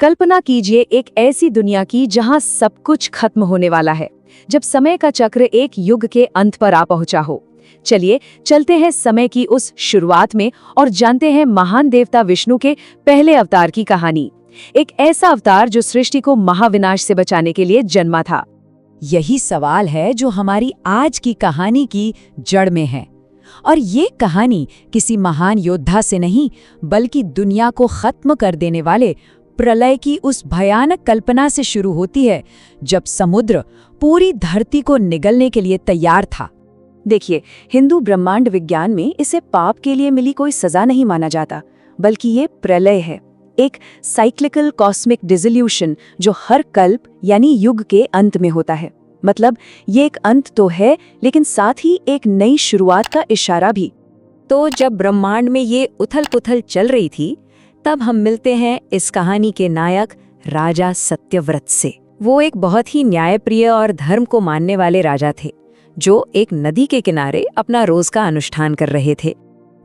कल्पना कीजिए एक ऐसी दुनिया की जहां सब कुछ खत्म होने वाला है, जब समय का चक्र एक युग के अंत पर आ पहुंचा हो। चलिए चलते हैं समय की उस शुरुआत में और जानते हैं महान देवता विष्णु के पहले अवतार की कहानी। एक ऐसा अवतार जो सृष्टि को महाविनाश से बचाने के लिए जन्मा था। यही सवाल है जो हमारी आज की कहानी की जड़ में है। और ये कहानी किसी महान योद्धा से नहीं, बल्कि दुनिया को खत्म कर देने वाले प्रलय की उस भयानक कल्पना से शुरू होती है, जब समुद्र पूरी धरती को निगलने के लिए तैयार था। देखिए, हिंदू ब्रह्मांड विज्ञान में इसे पाप के लिए मिली कोई सजा नहीं माना जाता, बल्कि ये प्रलय है, एक साइक्लिकल कॉस्मिक डिसोल्यूशन जो हर कल्प यानी युग के अंत में होता है। मतलब ये एक अंत तो है, लेकिन साथ ही एक नई शुरुआत का इशारा भी। तो जब ब्रह्मांड में ये उथल-पुथल चल रही थी, तब हम मिलते हैं इस कहानी के नायक राजा सत्यव्रत से। वो एक बहुत ही न्यायप्रिय और धर्म को मानने वाले राजा थे, जो एक नदी के किनारे अपना रोज का अनुष्ठान कर रहे थे।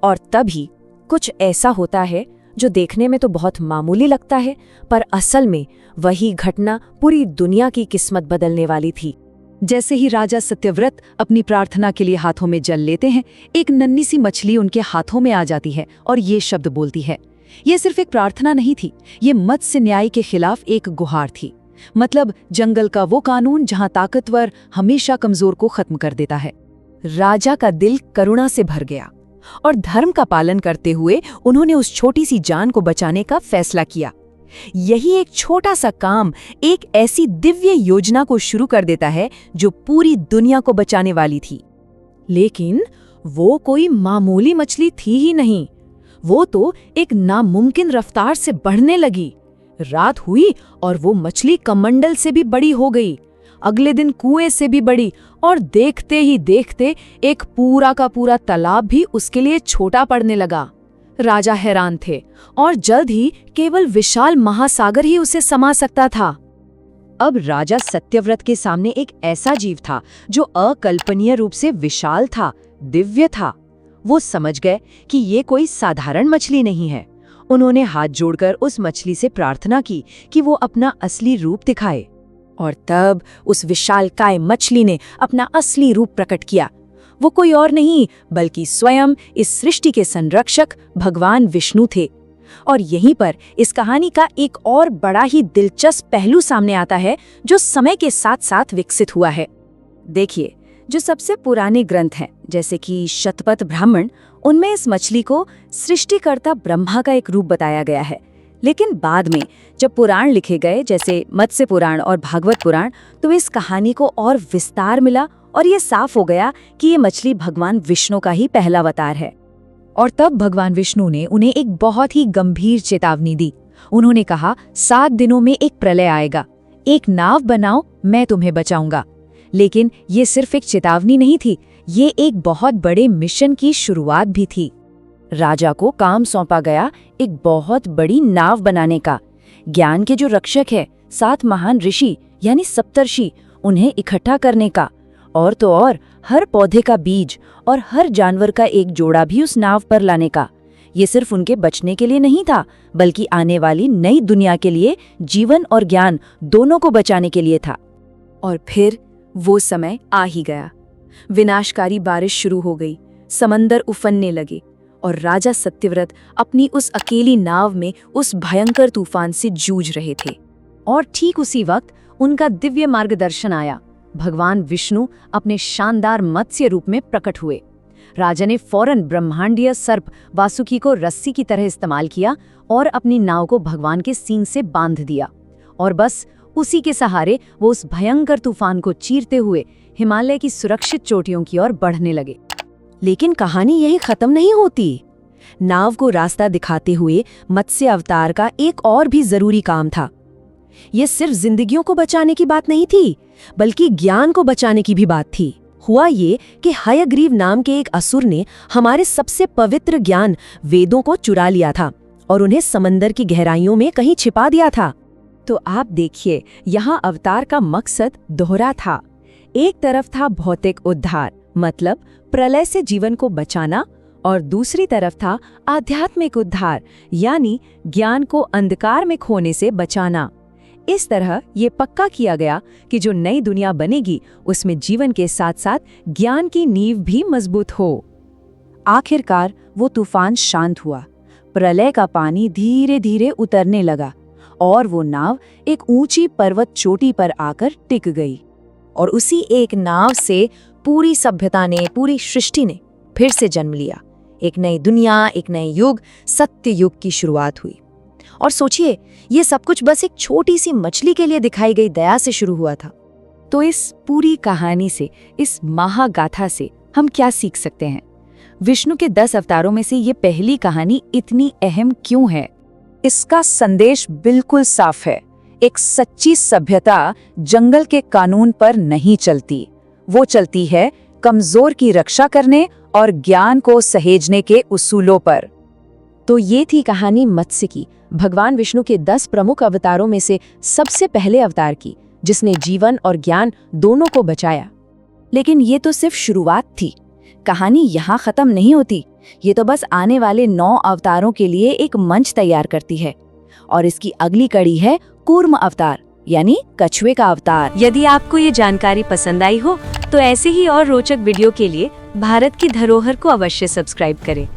और तभी कुछ ऐसा होता है जो देखने में तो बहुत मामूली लगता है, पर असल में वही घटना पूरी दुनिया की किस्मत बदलने वाली थी। जैसे ही राजा सत्यव्रत अपनी प्रार्थना के लिए हाथों में जल लेते हैं, एक नन्ही सी मछली उनके हाथों में आ जाती है और ये शब्द बोलती है। ये सिर्फ एक प्रार्थना नहीं थी, ये मत्स्य न्याय के खिलाफ एक गुहार थी। मतलब जंगल का वो कानून जहां ताकतवर हमेशा कमजोर को खत्म कर देता है। राजा का दिल करुणा से भर गया और धर्म का पालन करते हुए उन्होंने उस छोटी सी जान को बचाने का फैसला किया। यही एक छोटा सा काम एक ऐसी दिव्य योजना को शुरू कर देता है जो पूरी दुनिया को बचाने वाली थी। लेकिन वो कोई मामूली मछली थी ही नहीं, वो तो एक नामुमकिन रफ्तार से बढ़ने लगी। रात हुई और वो मछली कमंडल से भी बड़ी हो गई, अगले दिन कुएं से भी बड़ी, और देखते ही देखते एक पूरा का पूरा तालाब भी उसके लिए छोटा पड़ने लगा। राजा हैरान थे और जल्द ही केवल विशाल महासागर ही उसे समा सकता था। अब राजा सत्यव्रत के सामने एक ऐसा जीव था जो अकल्पनीय रूप से विशाल था, दिव्य था। वो समझ गए कि ये कोई साधारण मछली नहीं है। उन्होंने हाथ जोड़कर उस मछली से प्रार्थना की कि वो अपना असली रूप दिखाए। और तब उस विशालकाय मछली ने अपना असली रूप प्रकट किया। वो कोई और नहीं बल्कि स्वयं इस सृष्टि के संरक्षक भगवान विष्णु थे। और यहीं पर इस कहानी का एक और बड़ा ही दिलचस्प पहलू सामने आता है, जो समय के साथ साथ विकसित हुआ है। देखिए, जो सबसे पुराने ग्रंथ हैं, जैसे कि शतपथ ब्राह्मण, उनमें इस मछली को सृष्टिकर्ता ब्रह्मा का एक रूप बताया गया है। लेकिन बाद में जब पुराण लिखे गए, जैसे मत्स्य पुराण और भागवत पुराण, तो इस कहानी को और विस्तार मिला और ये साफ हो गया कि ये मछली भगवान विष्णु का ही पहला अवतार है। और तब भगवान विष्णु ने उन्हें एक बहुत ही गंभीर चेतावनी दी। उन्होंने कहा, 7 दिनों में एक प्रलय आएगा, एक नाव बनाओ, मैं तुम्हें बचाऊंगा। लेकिन ये सिर्फ एक चेतावनी नहीं थी, ये एक बहुत बड़े मिशन की शुरुआत भी थी। राजा को काम सौंपा गया एक बहुत बड़ी नाव बनाने का। ज्ञान के जो रक्षक है, 7 महान ऋषि यानी सप्तर्षि, उन्हें इकट्ठा करने का। और तो और हर पौधे का बीज और हर जानवर का एक जोड़ा भी उस नाव पर लाने का। ये सिर्फ उनके बचने के लिए नहीं था, बल्कि आने वाली नई दुनिया के लिए, जीवन और ज्ञान दोनों को बचाने के लिए था। और फिर वो समय आ ही गया। विनाशकारी बारिश शुरू हो गई, समंदर उफनने लगे और राजा सत्यव्रत अपनी उस अकेली नाव में उस भयंकर तूफान से जूझ रहे थे। और ठीक उसी वक्त उनका दिव्य मार्गदर्शन आया। भगवान विष्णु अपने शानदार मत्स्य रूप में प्रकट हुए। राजा ने फौरन ब्रह्मांडीय सर्प वासुकी को रस्सी की तरह इस्तेमाल किया और अपनी नाव को भगवान के सींग से बांध दिया। और बस उसी के सहारे वो उस भयंकर तूफान को चीरते हुए हिमालय की सुरक्षित चोटियों की ओर बढ़ने लगे। लेकिन कहानी यही खत्म नहीं होती। नाव को रास्ता दिखाते हुए मत्स्य अवतार का एक और भी जरूरी काम था। ये सिर्फ जिंदगियों को बचाने की बात नहीं थी, बल्कि ज्ञान को बचाने की भी बात थी। हुआ ये कि हयग्रीव नाम के एक असुर ने हमारे सबसे पवित्र ज्ञान वेदों को चुरा लिया था और उन्हें समंदर की गहराइयों में कहीं छिपा दिया था। तो आप देखिए, यहाँ अवतार का मकसद दोहरा था। एक तरफ था भौतिक उद्धार, मतलब प्रलय से जीवन को बचाना, और दूसरी तरफ था आध्यात्मिक उद्धार, यानी ज्ञान को अंधकार में खोने से बचाना। इस तरह ये पक्का किया गया कि जो नई दुनिया बनेगी उसमें जीवन के साथ साथ ज्ञान की नींव भी मजबूत हो। आखिरकार वो तूफान शांत हुआ, प्रलय का पानी धीरे धीरे उतरने लगा और वो नाव एक ऊंची पर्वत चोटी पर आकर टिक गई। और उसी एक नाव से पूरी सभ्यता ने, पूरी सृष्टि ने फिर से जन्म लिया। एक नई दुनिया, एक नए युग, सत्य युग की शुरुआत हुई। और सोचिए, ये सब कुछ बस एक छोटी सी मछली के लिए दिखाई गई दया से शुरू हुआ था। तो इस पूरी कहानी से, इस महागाथा से हम क्या सीख सकते हैं? विष्णु के 10 अवतारों में से ये पहली कहानी इतनी अहम क्यों है? इसका संदेश बिल्कुल साफ है। एक सच्ची सभ्यता जंगल के कानून पर नहीं चलती, वो चलती है कमजोर की रक्षा करने और ज्ञान को सहेजने के उसूलों पर। तो ये थी कहानी मत्स्य की, भगवान विष्णु के 10 प्रमुख अवतारों में से सबसे पहले अवतार की, जिसने जीवन और ज्ञान दोनों को बचाया। लेकिन ये तो सिर्फ शुरुआत थी। कहानी यहाँ खत्म नहीं होती। ये तो बस आने वाले 9 अवतारों के लिए एक मंच तैयार करती है। और इसकी अगली कड़ी है कूर्म अवतार, यानी कछुए का अवतार। यदि आपको ये जानकारी पसंद आई हो तो ऐसे ही और रोचक वीडियो के लिए भारत की धरोहर को अवश्य सब्सक्राइब करें।